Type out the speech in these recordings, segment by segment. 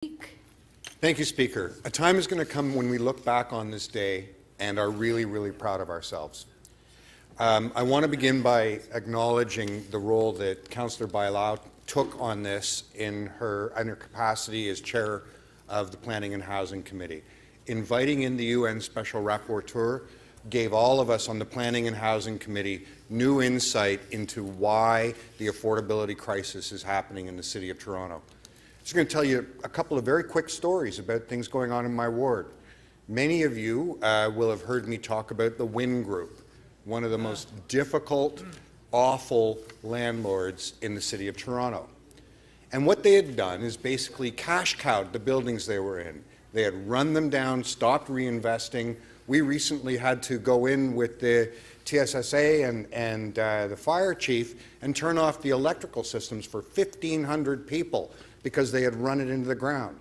Thank you, Speaker. A time is going to come when we look back on this day and are really, really proud of ourselves. I want to begin by acknowledging the role that Councillor Gord took on this in her capacity as chair of the Planning and Housing Committee. Inviting in the UN Special Rapporteur gave all of us on the Planning and Housing Committee new insight into why the affordability crisis is happening in the City of Toronto. I'm just going to tell you a couple of very quick stories about things going on in my ward. Many of you will have heard me talk about the Wynn Group, one of the most difficult, awful landlords in the City of Toronto. And what they had done is basically cash cowed the buildings they were in. They had run them down, stopped reinvesting. We recently had to go in with the TSSA and the fire chief and turn off the electrical systems for 1,500 people because they had run it into the ground.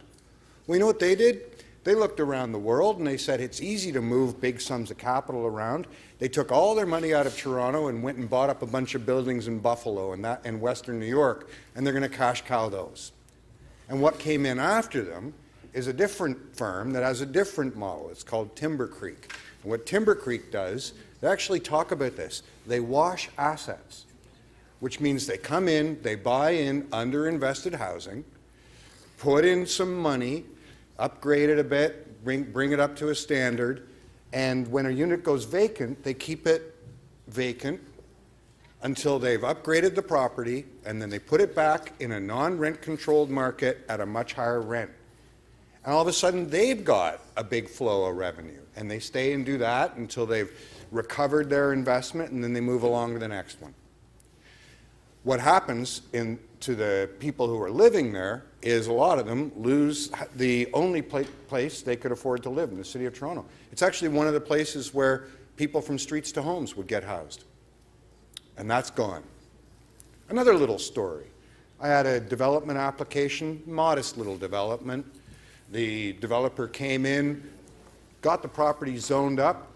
Well, you know what they did? They looked around the world and they said it's easy to move big sums of capital around. They took all their money out of Toronto and went and bought up a bunch of buildings in Buffalo and Western New York, and they're going to cash cow those. And what came in after them is a different firm that has a different model. It's called Timber Creek. And what Timber Creek does, they actually talk about this. They wash assets, which means they come in, they buy in underinvested housing, put in some money, upgrade it a bit, bring it up to a standard, and when a unit goes vacant, they keep it vacant until they've upgraded the property, and then they put it back in a non-rent controlled market at a much higher rent. And all of a sudden, they've got a big flow of revenue, and they stay and do that until they've recovered their investment, and then they move along to the next one. What happens to the people who are living there is a lot of them lose the only place they could afford to live in the City of Toronto. It's actually one of the places where people from streets to homes would get housed. And that's gone. Another little story. I had a development application, modest little development. The developer came in, got the property zoned up,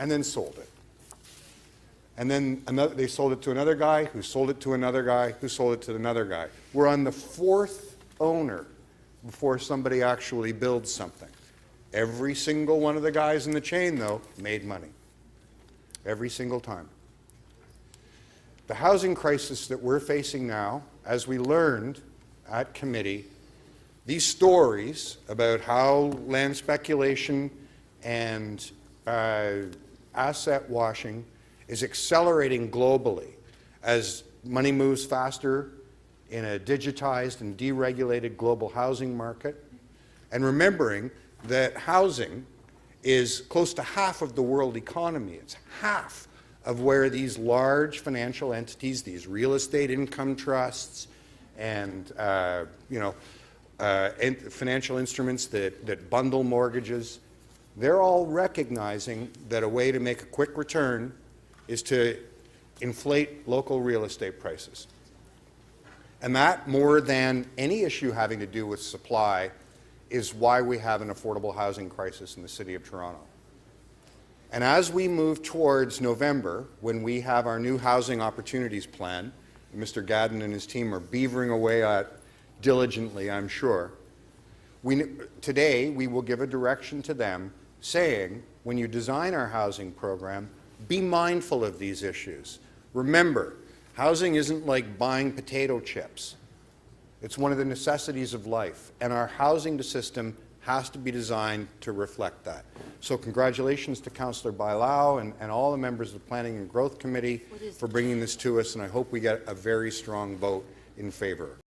and then sold it. And then they sold it to another guy, who sold it to another guy, who sold it to another guy. We're on the fourth owner before somebody actually builds something. Every single one of the guys in the chain, though, made money. Every single time. The housing crisis that we're facing now, as we learned at committee, these stories about how land speculation and asset washing is accelerating globally as money moves faster in a digitized and deregulated global housing market. And remembering that housing is close to half of the world economy. It's half of where these large financial entities, these real estate income trusts, and financial instruments that bundle mortgages, they're all recognizing that a way to make a quick return is to inflate local real estate prices. And that, more than any issue having to do with supply, is why we have an affordable housing crisis in the City of Toronto. And as we move towards November, when we have our new housing opportunities plan, Mr. Gadden and his team are beavering away at diligently, I'm sure, today we will give a direction to them saying, when you design our housing program, be mindful of these issues. Remember, housing isn't like buying potato chips. It's one of the necessities of life, and our housing system has to be designed to reflect that. So congratulations to Councillor Gord and all the members of the Planning and Growth Committee for bringing this to us, and I hope we get a very strong vote in favour.